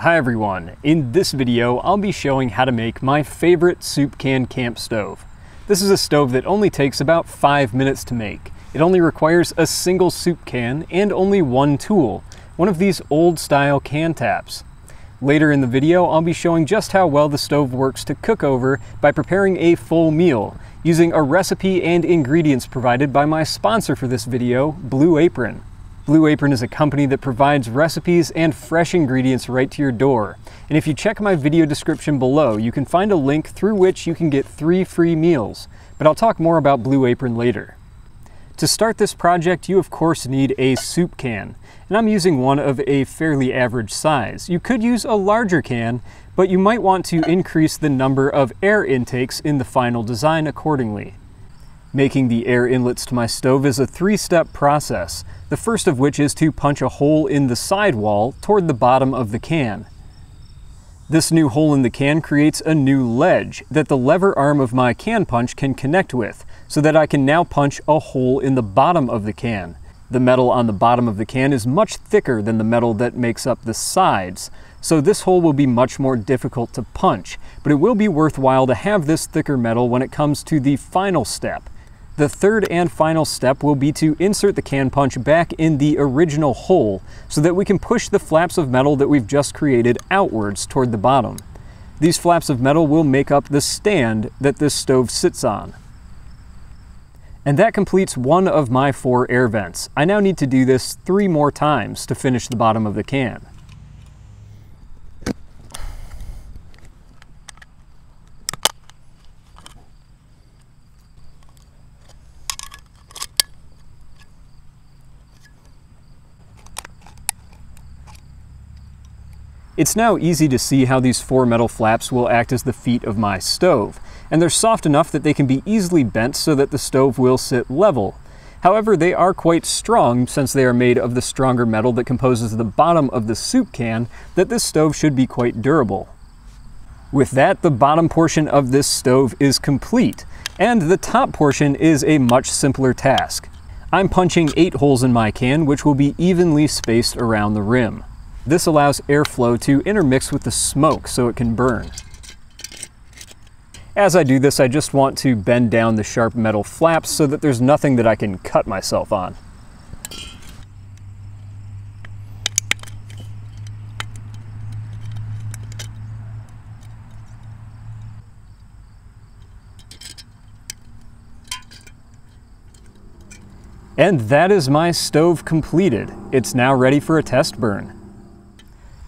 Hi everyone, in this video I'll be showing how to make my favorite soup can camp stove. This is a stove that only takes about 5 minutes to make. It only requires a single soup can and only one tool, one of these old style can taps. Later in the video I'll be showing just how well the stove works to cook over by preparing a full meal, using a recipe and ingredients provided by my sponsor for this video, Blue Apron. Blue Apron is a company that provides recipes and fresh ingredients right to your door. And if you check my video description below, you can find a link through which you can get 3 free meals. But I'll talk more about Blue Apron later. To start this project, you of course need a soup can. And I'm using one of a fairly average size. You could use a larger can, but you might want to increase the number of air intakes in the final design accordingly. Making the air inlets to my stove is a 3-step process, the first of which is to punch a hole in the sidewall toward the bottom of the can. This new hole in the can creates a new ledge that the lever arm of my can punch can connect with, so that I can now punch a hole in the bottom of the can. The metal on the bottom of the can is much thicker than the metal that makes up the sides, so this hole will be much more difficult to punch, but it will be worthwhile to have this thicker metal when it comes to the final step. The third and final step will be to insert the can punch back in the original hole so that we can push the flaps of metal that we've just created outwards toward the bottom. These flaps of metal will make up the stand that this stove sits on. And that completes one of my 4 air vents. I now need to do this 3 more times to finish the bottom of the can. It's now easy to see how these 4 metal flaps will act as the feet of my stove, and they're soft enough that they can be easily bent so that the stove will sit level. However, they are quite strong since they are made of the stronger metal that composes the bottom of the soup can, that this stove should be quite durable. With that, the bottom portion of this stove is complete, and the top portion is a much simpler task. I'm punching 8 holes in my can, which will be evenly spaced around the rim. This allows airflow to intermix with the smoke so it can burn. As I do this, I just want to bend down the sharp metal flaps so that there's nothing that I can cut myself on. And that is my stove completed. It's now ready for a test burn.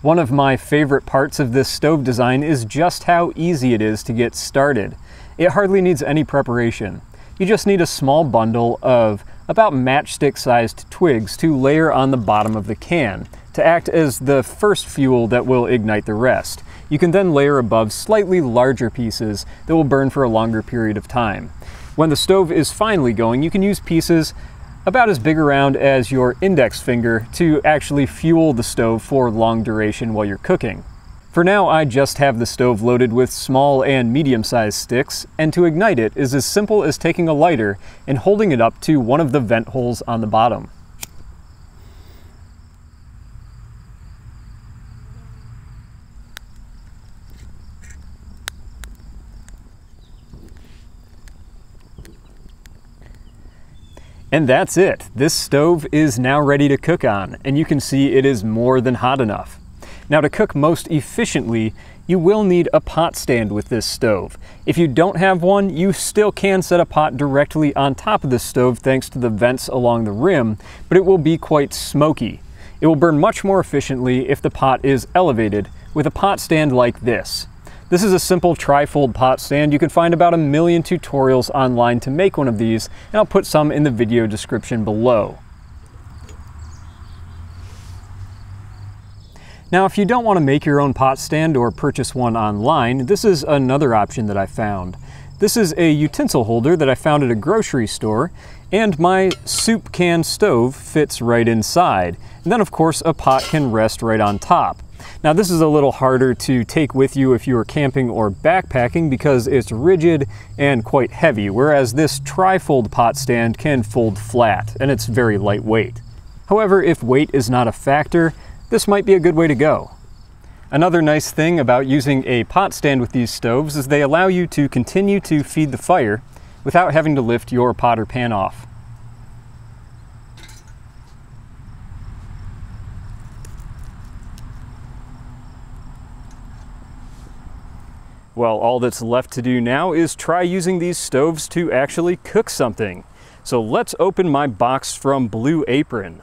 One of my favorite parts of this stove design is just how easy it is to get started. It hardly needs any preparation. You just need a small bundle of about matchstick-sized twigs to layer on the bottom of the can, to act as the first fuel that will ignite the rest. You can then layer above slightly larger pieces that will burn for a longer period of time. When the stove is finally going, you can use pieces about as big around as your index finger to actually fuel the stove for long duration while you're cooking. For now, I just have the stove loaded with small and medium-sized sticks, and to ignite it is as simple as taking a lighter and holding it up to one of the vent holes on the bottom. And that's it. This stove is now ready to cook on, and you can see it is more than hot enough. Now, to cook most efficiently, you will need a pot stand with this stove. If you don't have one, you still can set a pot directly on top of the stove thanks to the vents along the rim, but it will be quite smoky. It will burn much more efficiently if the pot is elevated with a pot stand like this. This is a simple tri-fold pot stand. You can find about 1 million tutorials online to make one of these, and I'll put some in the video description below. Now, if you don't want to make your own pot stand or purchase one online, this is another option that I found. This is a utensil holder that I found at a grocery store, and my soup can stove fits right inside. And then, of course, a pot can rest right on top. Now, this is a little harder to take with you if you are camping or backpacking because it's rigid and quite heavy, whereas this tri-fold pot stand can fold flat and it's very lightweight. However, if weight is not a factor, this might be a good way to go. Another nice thing about using a pot stand with these stoves is they allow you to continue to feed the fire without having to lift your pot or pan off. Well, all that's left to do now is try using these stoves to actually cook something. So let's open my box from Blue Apron.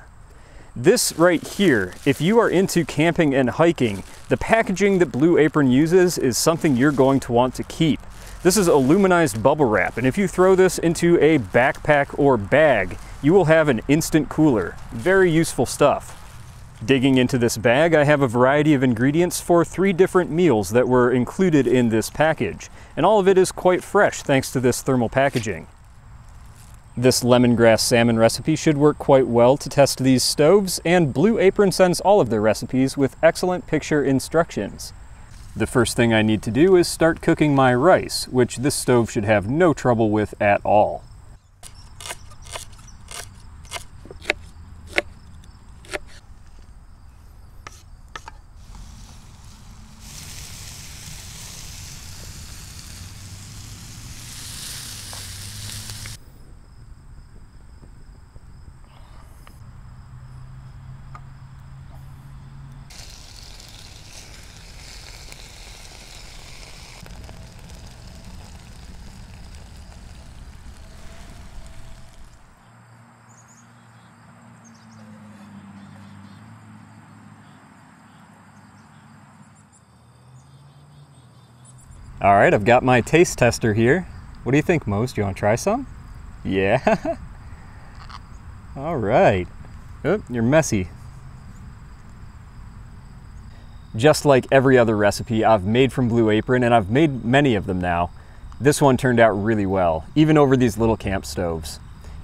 This right here, if you are into camping and hiking, the packaging that Blue Apron uses is something you're going to want to keep. This is aluminized bubble wrap, and if you throw this into a backpack or bag, you will have an instant cooler. Very useful stuff. Digging into this bag, I have a variety of ingredients for 3 different meals that were included in this package, and all of it is quite fresh thanks to this thermal packaging. This lemongrass salmon recipe should work quite well to test these stoves, and Blue Apron sends all of their recipes with excellent picture instructions. The first thing I need to do is start cooking my rice, which this stove should have no trouble with at all. All right, I've got my taste tester here. What do you think, Mose? Do you want to try some? Yeah? All right. Oh, you're messy. Just like every other recipe I've made from Blue Apron, and I've made many of them now, this one turned out really well, even over these little camp stoves.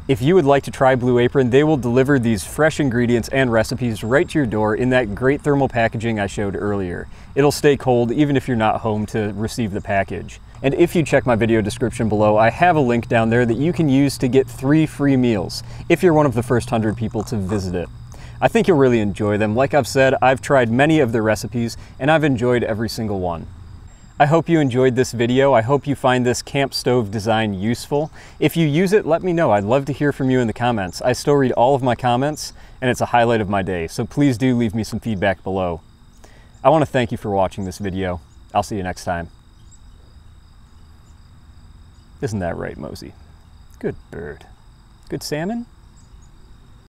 If you would like to try Blue Apron, they will deliver these fresh ingredients and recipes right to your door in that great thermal packaging I showed earlier. It'll stay cold even if you're not home to receive the package. And if you check my video description below, I have a link down there that you can use to get 3 free meals if you're one of the first 100 people to visit it. I think you'll really enjoy them. Like I've said, I've tried many of their recipes and I've enjoyed every single one. I hope you enjoyed this video. I hope you find this camp stove design useful. If you use it, let me know. I'd love to hear from you in the comments. I still read all of my comments, and it's a highlight of my day, so please do leave me some feedback below. I want to thank you for watching this video. I'll see you next time. Isn't that right, Mosey? Good bird. Good salmon?